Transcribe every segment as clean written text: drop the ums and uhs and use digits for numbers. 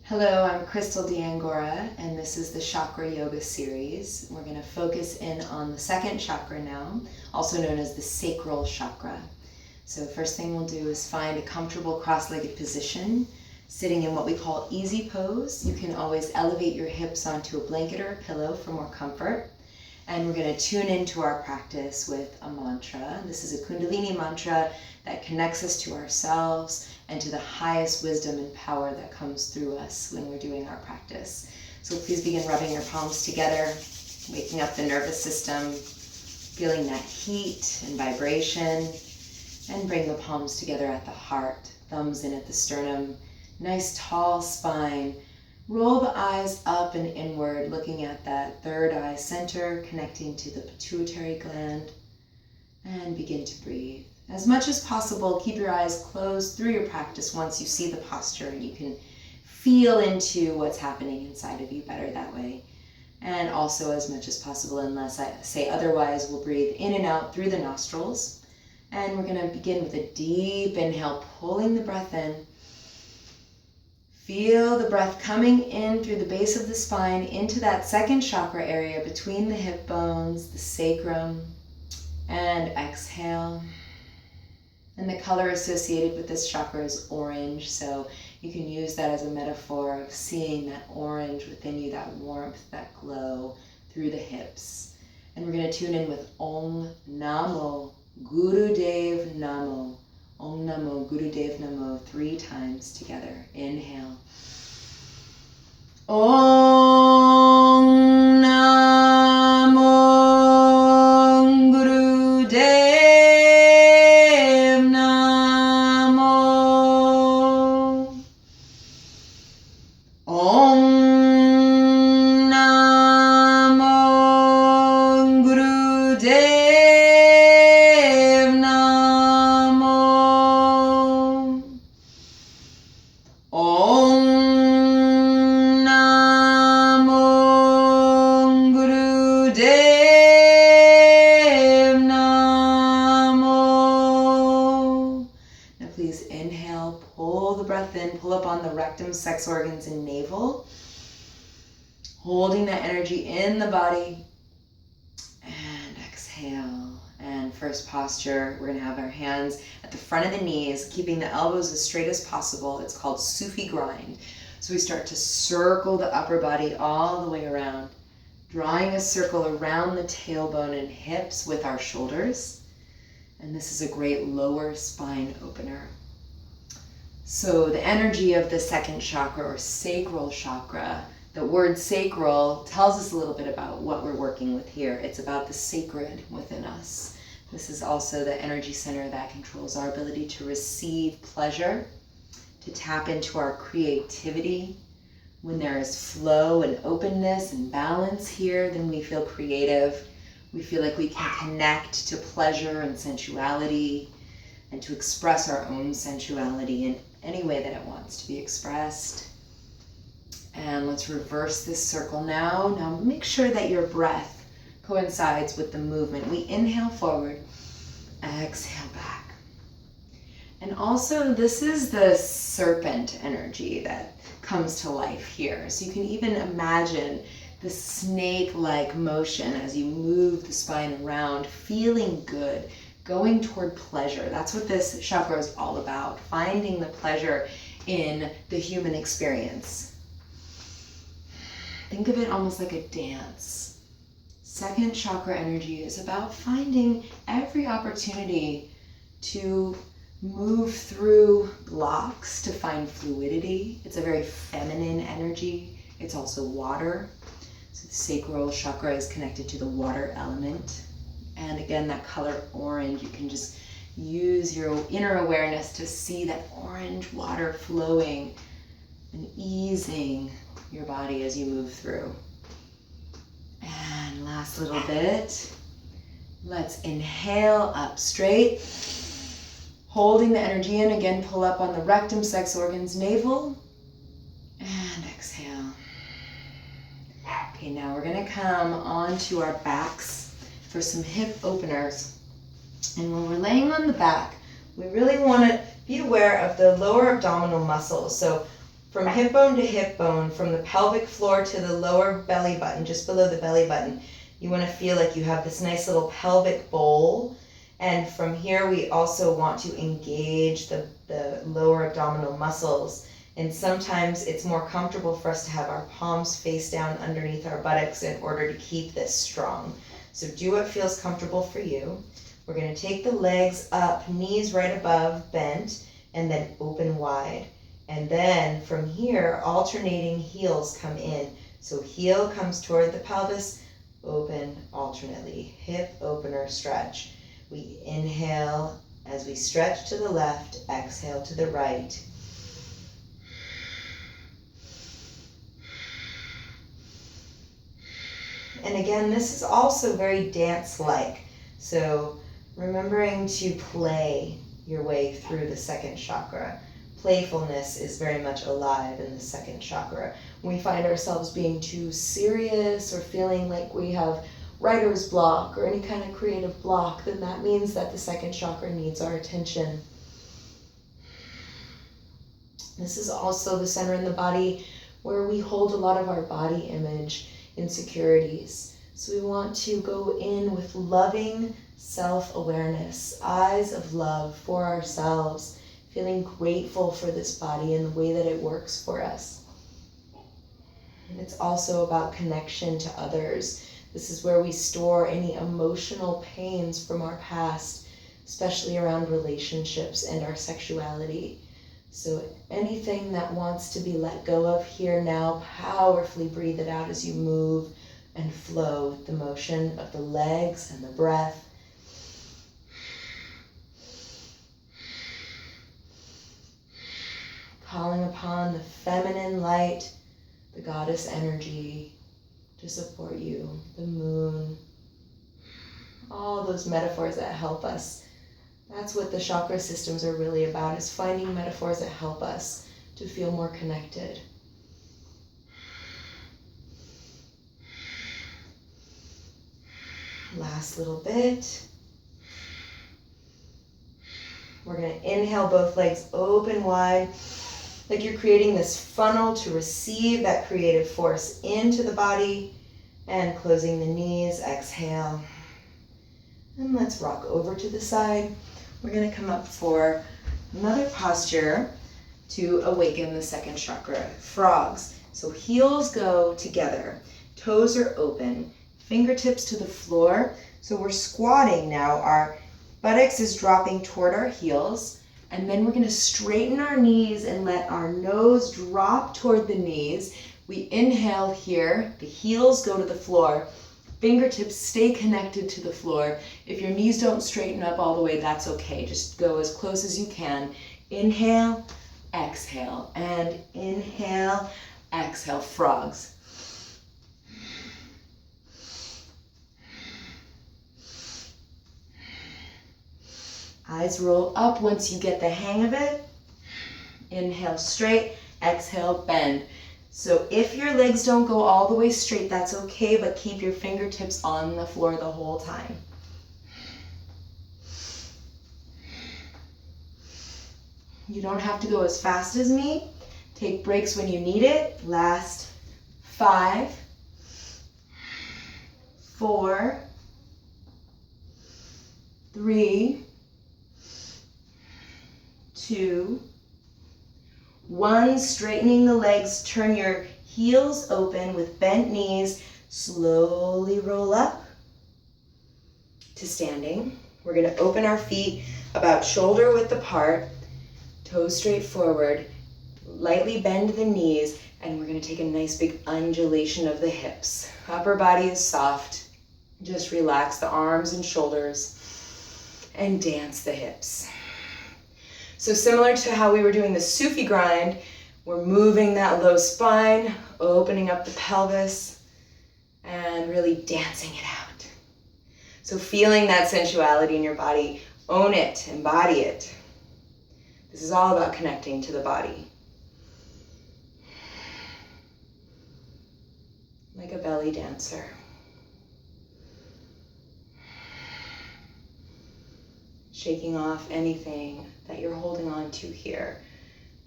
Hello, I'm Crystal D'Angora, and this is the Chakra Yoga series. We're going to focus in on the second chakra now, also known as the Sacral Chakra. So first thing we'll do is find a comfortable cross-legged position, sitting in what we call easy pose. You can always elevate your hips onto a blanket or a pillow for more comfort. And we're going to tune into our practice with a mantra. This is a Kundalini mantra that connects us to ourselves and to the highest wisdom and power that comes through us when we're doing our practice. So please begin rubbing your palms together, waking up the nervous system, feeling that heat and vibration, and bring the palms together at the heart, thumbs in at the sternum, nice tall spine. Roll the eyes up and inward, looking at that third eye center, connecting to the pituitary gland, and begin to breathe. As much as possible, keep your eyes closed through your practice once you see the posture, and you can feel into what's happening inside of you better that way. And also, as much as possible, unless I say otherwise, we'll breathe in and out through the nostrils. And we're going to begin with a deep inhale, pulling the breath in. Feel the breath coming in through the base of the spine into that second chakra area between the hip bones, the sacrum, and exhale. And the color associated with this chakra is orange, so you can use that as a metaphor of seeing that orange within you, that warmth, that glow through the hips. And we're going to tune in with Om Namo Gurudev Namo. Om Namo Gurudev Namo 3 times together. Inhale. Om Namo Gurudev Namo. Om Namo Gurudev Namo. Om Namo Gurudev Namo. Now please inhale, pull the breath in, pull up on the rectum, sex organs, and navel. Holding that energy in the body. And exhale. And first posture, we're going to have our hands at the front of the knees, keeping the elbows as straight as possible. It's called Sufi grind. So we start to circle the upper body all the way around, drawing a circle around the tailbone and hips with our shoulders. And this is a great lower spine opener. So the energy of the second chakra, or sacral chakra, the word sacral tells us a little bit about what we're working with here. It's about the sacred within us. This is also the energy center that controls our ability to receive pleasure, to tap into our creativity. When there is flow and openness and balance here, then we feel creative. We feel like we can connect to pleasure and sensuality, and to express our own sensuality in any way that it wants to be expressed. And let's reverse this circle now. Now make sure that your breath coincides with the movement. We inhale forward, exhale back. And also, this is the serpent energy that comes to life here. So you can even imagine the snake-like motion as you move the spine around, feeling good, going toward pleasure. That's what this chakra is all about, finding the pleasure in the human experience. Think of it almost like a dance. Second chakra energy is about finding every opportunity to move through blocks to find fluidity. It's a very feminine energy. It's also water. So the sacral chakra is connected to the water element. And again, that color orange, you can just use your inner awareness to see that orange water flowing and easing your body as you move through. And last little bit. Let's inhale up straight. Holding the energy in, again, pull up on the rectum, sex organs, navel. And exhale. Okay, now we're going to come onto our backs for some hip openers. And when we're laying on the back, we really want to be aware of the lower abdominal muscles. So From hip bone to hip bone, from the pelvic floor to the lower belly button, just below the belly button, you want to feel like you have this nice little pelvic bowl. And from here, we also want to engage the lower abdominal muscles. And sometimes it's more comfortable for us to have our palms face down underneath our buttocks in order to keep this strong. So do what feels comfortable for you. We're going to take the legs up, knees right above, bent, and then open wide. And then from here, alternating heels come in. So heel comes toward the pelvis, open alternately. Hip opener stretch. We inhale as we stretch to the left, exhale to the right. And again, this is also very dance-like. So remembering to play your way through the second chakra. Playfulness is very much alive in the second chakra. When we find ourselves being too serious or feeling like we have writer's block or any kind of creative block, then that means that the second chakra needs our attention. This is also the center in the body where we hold a lot of our body image insecurities. So we want to go in with loving self-awareness, eyes of love for ourselves, feeling grateful for this body and the way that it works for us. And it's also about connection to others. This is where we store any emotional pains from our past, especially around relationships and our sexuality. So anything that wants to be let go of here now, powerfully breathe it out as you move and flow with the motion of the legs and the breath. Calling upon the feminine light, the goddess energy to support you, the moon, all those metaphors that help us. That's what the chakra systems are really about, is finding metaphors that help us to feel more connected. Last little bit. We're going to inhale, both legs open wide, like you're creating this funnel to receive that creative force into the body, and closing the knees, exhale. And let's rock over to the side. We're going to come up for another posture to awaken the second chakra, frogs. So heels go together, toes are open, fingertips to the floor. So we're squatting now. Our buttocks is dropping toward our heels. And then we're going to straighten our knees and let our nose drop toward the knees. We inhale here, the heels go to the floor, fingertips stay connected to the floor. If your knees don't straighten up all the way, that's okay. Just go as close as you can. Inhale, exhale, and inhale, exhale, frogs. Eyes roll up once you get the hang of it. Inhale straight, exhale bend. So if your legs don't go all the way straight, that's okay, but keep your fingertips on the floor the whole time. You don't have to go as fast as me. Take breaks when you need it. Last 5, 4, 3, 2, 1. Straightening the legs, turn your heels open with bent knees. Slowly roll up to standing. We're going to open our feet about shoulder width apart, toes straight forward, lightly bend the knees, and we're going to take a nice big undulation of the hips. Upper body is soft. Just relax the arms and shoulders and dance the hips. So similar to how we were doing the Sufi grind, we're moving that low spine, opening up the pelvis, and really dancing it out. So feeling that sensuality in your body, own it, embody it. This is all about connecting to the body. Like a belly dancer. Shaking off anything that you're holding on to here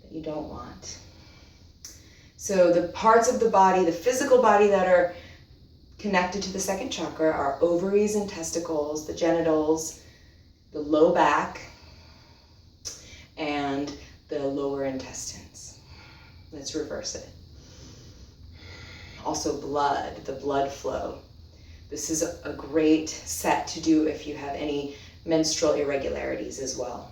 that you don't want. So the parts of the body, the physical body that are connected to the second chakra are ovaries and testicles, the genitals, the low back, and the lower intestines. Let's reverse it. Also blood, the blood flow. This is a great set to do if you have any menstrual irregularities as well.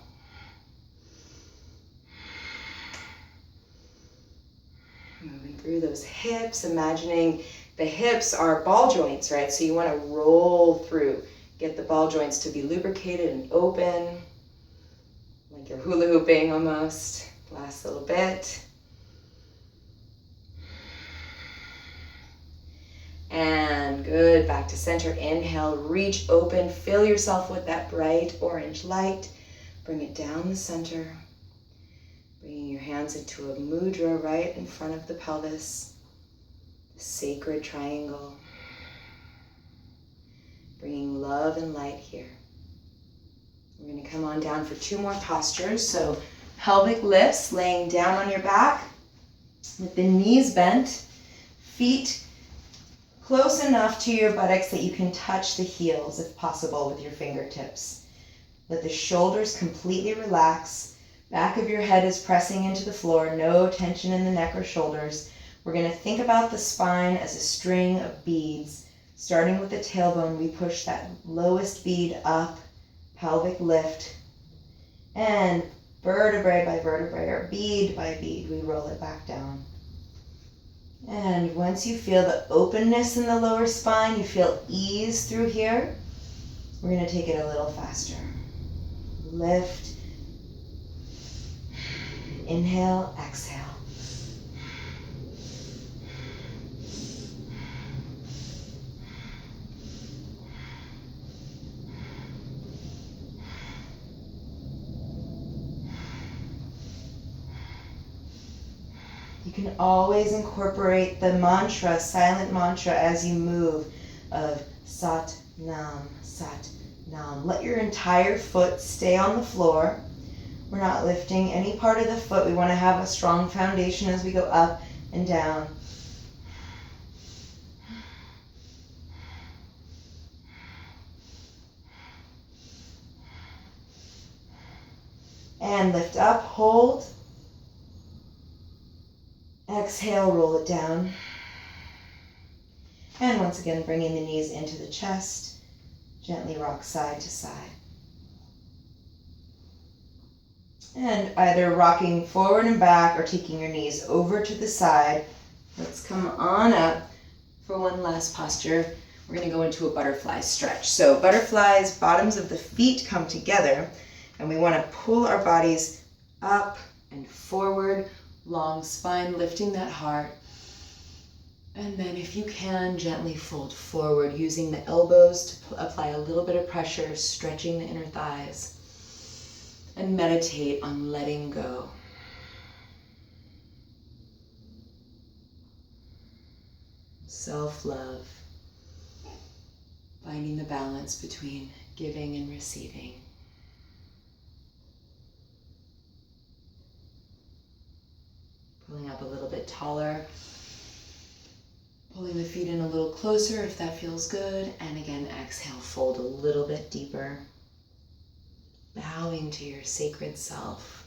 Moving through those hips, imagining the hips are ball joints, right? So you want to roll through, get the ball joints to be lubricated and open, like you're hula hooping almost. Last little bit. And good, back to center. Inhale, reach open, fill yourself with that bright orange light. Bring it down the center. Bringing your hands into a mudra right in front of the pelvis. The sacred triangle. Bringing love and light here. We're going to come on down for 2 more postures. So pelvic lifts, laying down on your back with the knees bent, feet close enough to your buttocks that you can touch the heels if possible with your fingertips. Let the shoulders completely relax. Back of your head is pressing into the floor, no tension in the neck or shoulders. We're going to think about the spine as a string of beads. Starting with the tailbone, we push that lowest bead up, pelvic lift, and vertebrae by vertebrae, or bead by bead, we roll it back down. And once you feel the openness in the lower spine, you feel ease through here, we're going to take it a little faster. Lift. Inhale, exhale. You can always incorporate the mantra, silent mantra, as you move of Sat Nam, Sat Nam. Let your entire foot stay on the floor. We're not lifting any part of the foot. We want to have a strong foundation as we go up and down. And lift up, hold. Exhale, roll it down. And once again, bringing the knees into the chest. Gently rock side to side. And either rocking forward and back or taking your knees over to the side. Let's come on up for one last posture. We're going to go into a butterfly stretch. So butterflies, bottoms of the feet come together, and we want to pull our bodies up and forward, long spine, lifting that heart. And then if you can, gently fold forward, using the elbows to apply a little bit of pressure, stretching the inner thighs. And meditate on letting go. Self-love. Finding the balance between giving and receiving. Pulling up a little bit taller. Pulling the feet in a little closer if that feels good. And again, exhale, fold a little bit deeper. Bowing to your sacred self.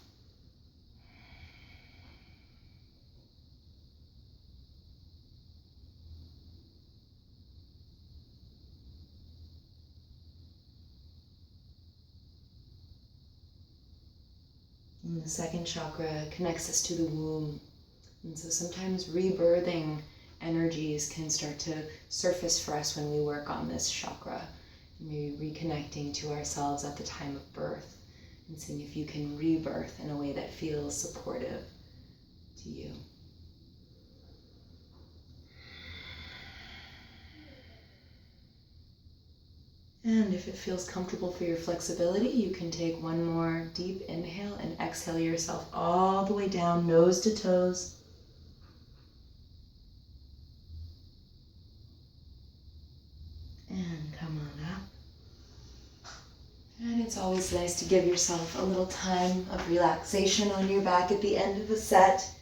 And the second chakra connects us to the womb. And so sometimes rebirthing energies can start to surface for us when we work on this chakra. Maybe reconnecting to ourselves at the time of birth and seeing if you can rebirth in a way that feels supportive to you. And if it feels comfortable for your flexibility, you can take one more deep inhale and exhale yourself all the way down, nose to toes. And come on up. And it's always nice to give yourself a little time of relaxation on your back at the end of the set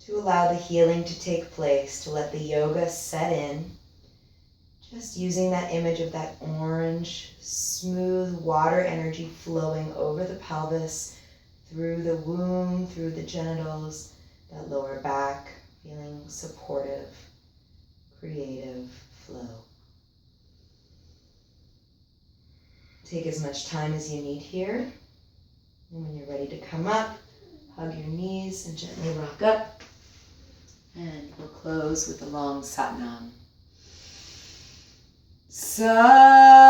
to allow the healing to take place, to let the yoga set in. Just using that image of that orange, smooth water energy flowing over the pelvis, through the womb, through the genitals, that lower back, feeling supportive, creative flow. Take as much time as you need here. And when you're ready to come up, hug your knees and gently rock up. And we'll close with a long Sat Nam. Sat